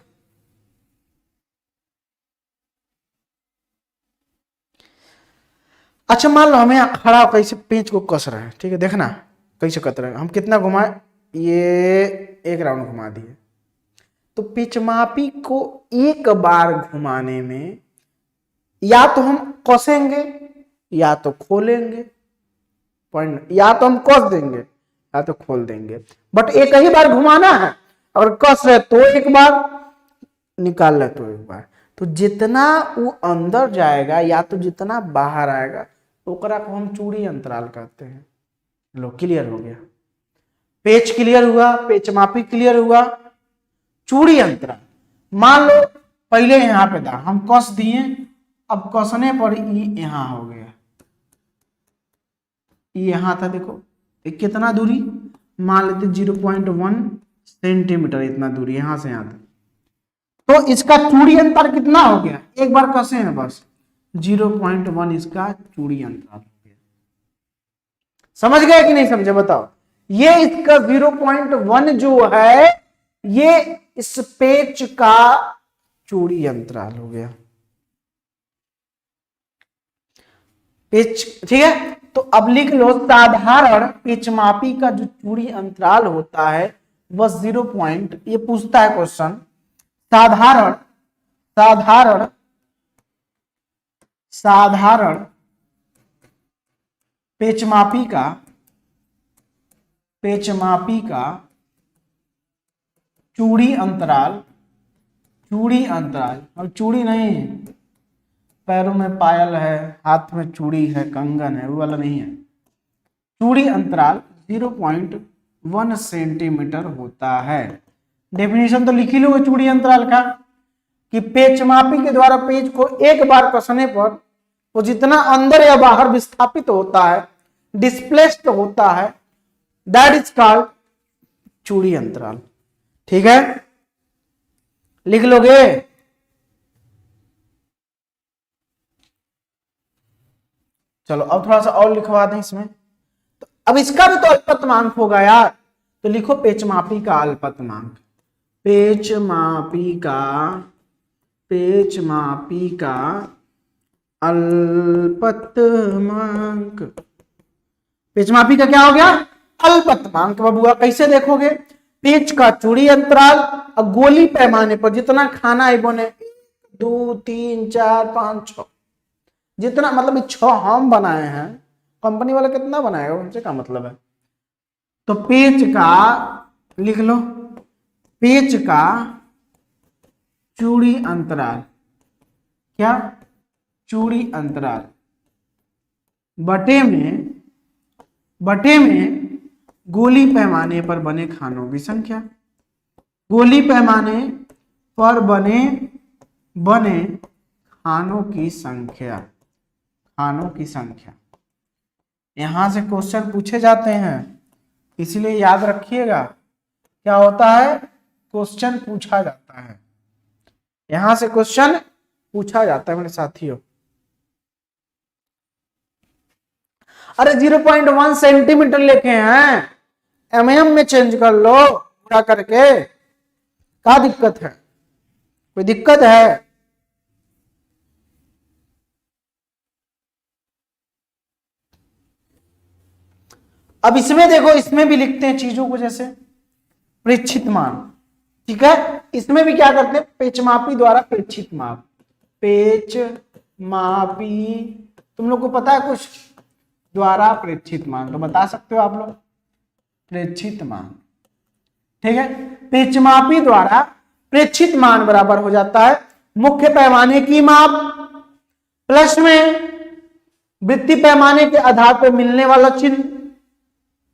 अच्छा मान लो हमें खड़ा होकर इसे पेंच को कस रहे हैं, ठीक है, देखना कैसे कस रहे हैं हम। कितना घुमाए? ये एक राउंड घुमा दिए। तो पेचमापी को एक बार घुमाने में या तो हम कसेंगे या तो खोलेंगे, पॉइंट, या तो हम कस देंगे या तो खोल देंगे, बट एक ही बार घुमाना है। अगर कस रहे तो एक बार, निकाल रहे तो एक बार। तो जितना वो अंदर जाएगा या तो जितना बाहर आएगा, ओकरा को हम चूड़ी अंतराल कहते हैं। लो क्लियर हो गया, पेच क्लियर हुआ, पेचमापी क्लियर हुआ, चूड़ी अंतराल। मान लो पहले यहां पे था, हम कस दिए, अब कसने पर ये यहां हो गया, ये यहां था, देखो ये कितना दूरी मान लेते 0.1 सेंटीमीटर, इतना दूरी यहां से यहां तक। तो इसका चूड़ी अंतर कितना हो गया? एक बार कसे हैं बस, 0.1 इसका चूड़ी अंतराल हो गया। समझ गए कि नहीं समझे बताओ? ये इसका 0.1 जो है ये इस पेच का चूड़ी अंतराल हो गया। पेच, ठीक है। तो अब लिख लो, साधारण पेचमापी का जो चूड़ी अंतराल होता है वह 0 पॉइंट, ये पूछता है क्वेश्चन, साधारण साधारण साधारण पेचमापी का चूड़ी अंतराल, और चूड़ी नहीं, पैरों में पायल है, हाथ में चूड़ी है, कंगन है, वो वाला नहीं है। चूड़ी अंतराल 0.1 सेंटीमीटर होता है। डेफिनेशन तो लिख ही लोगे चूड़ी अंतराल का, कि पेचमापी के द्वारा पेच को एक बार कसने पर वो जितना अंदर या बाहर विस्थापित होता है, डिस्प्लेस्ड होता है, दैट इज कॉल्ड चूड़ी अंतराल। ठीक है, लिख लोगे? चलो अब थोड़ा सा और लिखवा दें इसमें। तो अब इसका भी तो अल्पतमांक होगा यार, तो लिखो पेचमापी का अल्पतमांक। पेचमापी का अल्पतमांक। पेचमापी का क्या हो गया? अल्पतमांक। बबुआ कैसे देखोगे? पेच का चूड़ी अंतराल और गोली पैमाने पर जितना खाना है बने, 2 3 4 5 6, जितना मतलब 6 हम बनाए हैं, कंपनी वाला कितना बनाएगा उनसे का मतलब है। तो पेच का लिख लो, पेच का चूड़ी अंतराल, क्या? चूड़ी अंतराल बटे में गोली पैमाने पर बने खानों की संख्या। गोली पैमाने पर बने खानों की संख्या, यहां से क्वेश्चन पूछे जाते हैं, इसलिए याद रखिएगा। क्या होता है? क्वेश्चन पूछा जाता है, यहां से क्वेश्चन पूछा जाता है मेरे साथियों। अरे 0.1 सेंटीमीटर लेके हैं, mm में चेंज कर लो पूरा करके, क्या दिक्कत है? कोई दिक्कत है? अब इसमें देखो, इसमें भी लिखते हैं चीजों को जैसे प्रेक्षित मान। ठीक है, इसमें भी क्या करते हैं? पेचमापी द्वारा प्रेक्षित माप। पेचमापी तुम लोग को पता है कुछ? द्वारा प्रेक्षित मान तो बता सकते हो आप लोग, प्रेक्षित मान। ठीक है, पेचमापी द्वारा प्रेक्षित मान बराबर हो जाता है मुख्य पैमाने की माप प्लस में वृत्तीय पैमाने के आधार पर मिलने वाला चिन्ह,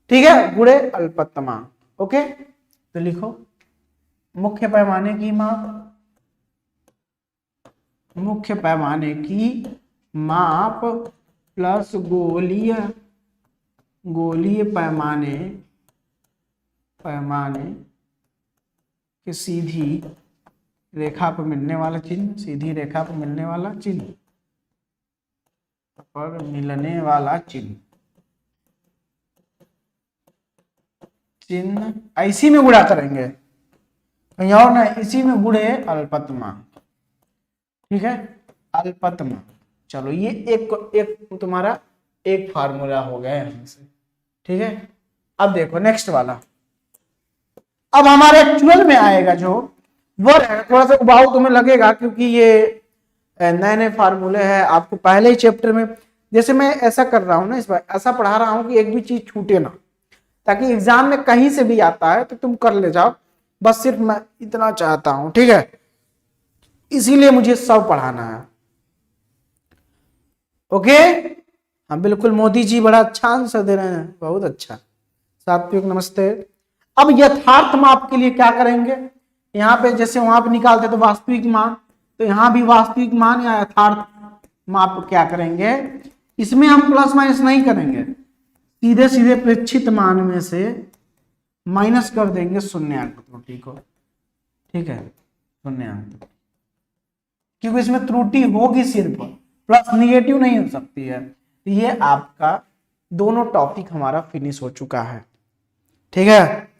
ठीक है, गुणे अल्पतमांक। ओके, तो लिखो मुख्य पैमाने की माप, मुख्य पैमाने की माप प्लस गोलीय पैमाने की सीधी रेखा पर मिलने वाला चिन्ह, सीधी रेखा पर मिलने वाला चिन्ह, पर मिलने वाला चिन्ह, चिन्ह इसी में गुणा करेंगे, कहीं और ना, इसी में गुणे अल्पतमांक। ठीक है, अल्पतमांक। चलो ये एक तुम्हारा एक फार्मूला हो गया यहां से। ठीक है, अब देखो नेक्स्ट वाला, अब हमारे एक्चुअल में आएगा जो वो थोड़ा सा उबाऊ तुम्हें लगेगा, क्योंकि ये नए नए फार्मूले हैं। आपको पहले ही चैप्टर में, जैसे मैं ऐसा कर रहा हूं ना, इस बार ऐसा पढ़ा रहा हूं कि एक भी चीज छूटे ना, ताकि एग्जाम में कहीं से भी आता है तो तुम कर ले जाओ। बस सिर्फ मैं इतना चाहता हूं, ठीक है, इसीलिए मुझे सब पढ़ाना है। ओके, हाँ बिल्कुल, मोदी जी बड़ा अच्छा आंसर दे रहे हैं, बहुत अच्छा। सात्विक नमस्ते। अब यथार्थ माप के लिए क्या करेंगे, यहाँ पे जैसे वहां पे निकालते तो वास्तविक मान, तो यहाँ भी वास्तविक मान या यथार्थ माप क्या करेंगे, इसमें हम प्लस माइनस नहीं करेंगे, सीधे सीधे प्रेक्षित मान में से माइनस कर देंगे शून्याङ्क त्रुटि को। ठीक है, शून्याङ्क, क्योंकि इसमें त्रुटि होगी सिर्फ, प्लस निगेटिव नहीं हो सकती है। ये आपका दोनों टॉपिक हमारा फिनिश हो चुका है। ठीक है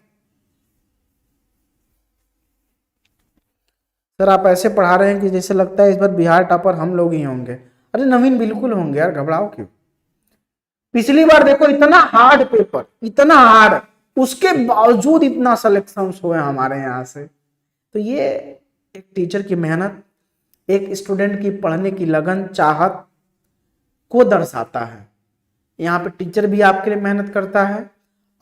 सर, आप ऐसे पढ़ा रहे हैं कि जैसे लगता है इस बार बिहार टॉपर हम लोग ही होंगे। अरे नवीन बिल्कुल होंगे यार, घबराओ क्यों। पिछली बार देखो इतना हार्ड पेपर, इतना हार्ड, उसके बावजूद इतना सिलेक्शन हुए हमारे यहाँ से। तो ये एक टीचर की मेहनत, एक स्टूडेंट की पढ़ने की लगन, चाहत को दर्शाता है। यहाँ पे टीचर भी आपके लिए मेहनत करता है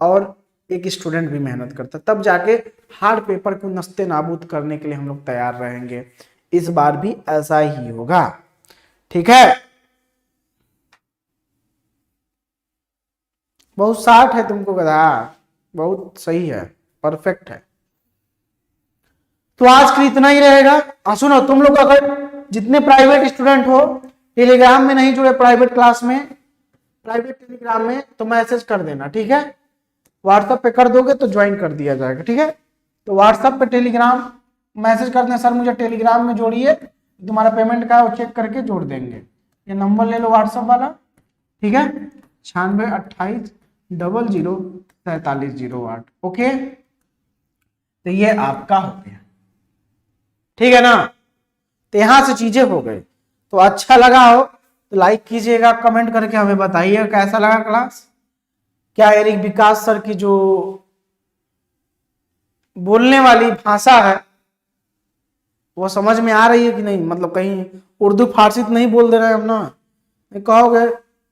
और एक स्टूडेंट भी मेहनत करता है, तब जाके हार्ड पेपर को नस्ते नाबूद करने के लिए हम लोग तैयार रहेंगे। इस बार भी ऐसा ही होगा। ठीक है, बहुत शार्ट है तुमको गधा, बहुत सही है, परफेक्ट है। तो आज के इतना ही रहेगा। सुनो, तुम लोग अगर जितने प्राइवेट स्टूडेंट हो, टेलीग्राम में नहीं जुड़े, प्राइवेट क्लास में, प्राइवेट टेलीग्राम में, तो मैसेज कर देना। ठीक है, व्हाट्सएप पे कर दोगे तो ज्वाइन कर दिया जाएगा। ठीक है, तो व्हाट्सएप पे टेलीग्राम मैसेज कर देना, सर मुझे टेलीग्राम में जोड़िए, तुम्हारा पेमेंट का है वो चेक करके जोड़ देंगे। ये नंबर ले लो व्हाट्सएप वाला। ठीक है, 9628004708। ओके, तो ये आपका हो गया। ठीक है ना, तो यहां से चीजें हो गई। तो अच्छा लगा हो तो लाइक कीजिएगा, कमेंट करके हमें बताइए कैसा लगा क्लास। क्या एरिक विकास सर की जो बोलने वाली भाषा है वो समझ में आ रही है कि नहीं, मतलब कहीं उर्दू फारसी तो नहीं बोल दे रहे हैं हम ना। कहोगे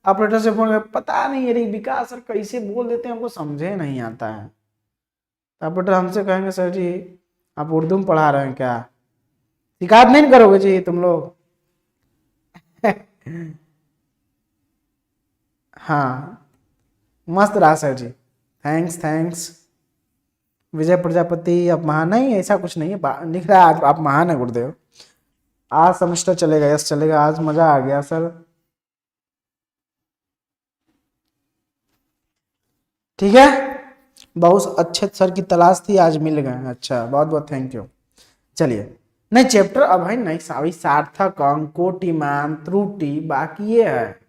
ऑपरेटर से फोन, पता नहीं एरिक विकास सर कैसे बोल देते हैं, हमको समझे नहीं आता है। ऑपरेटर हमसे कहेंगे सर जी आप उर्दू में पढ़ा रहे हैं क्या, शिकायत नहीं करोगे जी तुम लोग। हाँ मस्त रहा सर जी, थैंक्स। विजय प्रजापति आप महान, नहीं ऐसा कुछ नहीं है, लिख रहा है आप महान है गुरुदेव। आज सेमेस्टर चलेगा, यस चलेगा, आज मजा आ गया सर। ठीक है, बहुत अच्छे सर की तलाश थी, आज मिल गए। अच्छा, बहुत बहुत थैंक यू। चलिए, नहीं चैप्टर अब है नहीं, अभी सार्थक अंक, कोटिमान, त्रुटि बाकी ये है,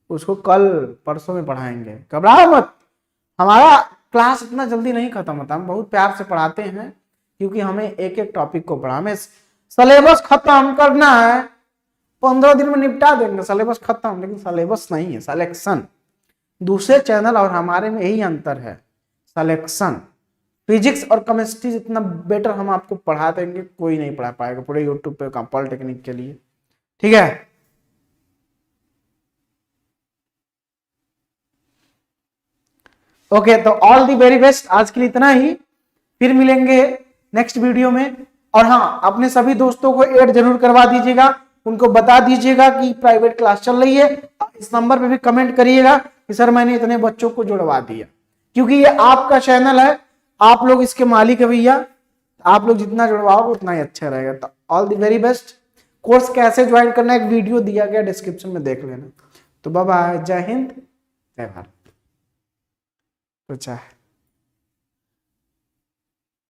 उसको कल परसों में पढ़ाएंगे। घबराओ मत, हमारा क्लास इतना जल्दी नहीं खत्म होता, हम बहुत प्यार से पढ़ाते हैं, क्योंकि हमें एक एक टॉपिक को पढ़ा, हमें सिलेबस खत्म करना है, 15 दिन में निपटा देंगे सिलेबस खत्म, लेकिन सिलेबस नहीं है, सिलेक्शन। दूसरे चैनल और हमारे में यही अंतर है, सिलेक्शन। फिजिक्स और केमिस्ट्री जितना बेटर हम आपको पढ़ा देंगे, कोई नहीं पढ़ा पाएगा पूरे यूट्यूब पे पॉलिटेक्निक के लिए। ठीक है, ओके, तो ऑल दी वेरी बेस्ट। आज के लिए इतना ही, फिर मिलेंगे नेक्स्ट वीडियो में। और हाँ, अपने सभी दोस्तों को ऐड जरूर करवा दीजिएगा, उनको बता दीजिएगा कि प्राइवेट क्लास चल रही है। इस नंबर पे भी कमेंट करिएगा कि सर मैंने इतने बच्चों को जुड़वा दिया, क्योंकि ये आपका चैनल है, आप लोग इसके मालिक है भैया, आप लोग जितना जुड़वाओगे उतना ही अच्छा रहेगा। तो all the very best. Course कैसे ज्वाइन करना है एक वीडियो दिया गया डिस्क्रिप्शन में, देख लेना। तो बाय बाय, जय हिंद जय भारत। तो चाहे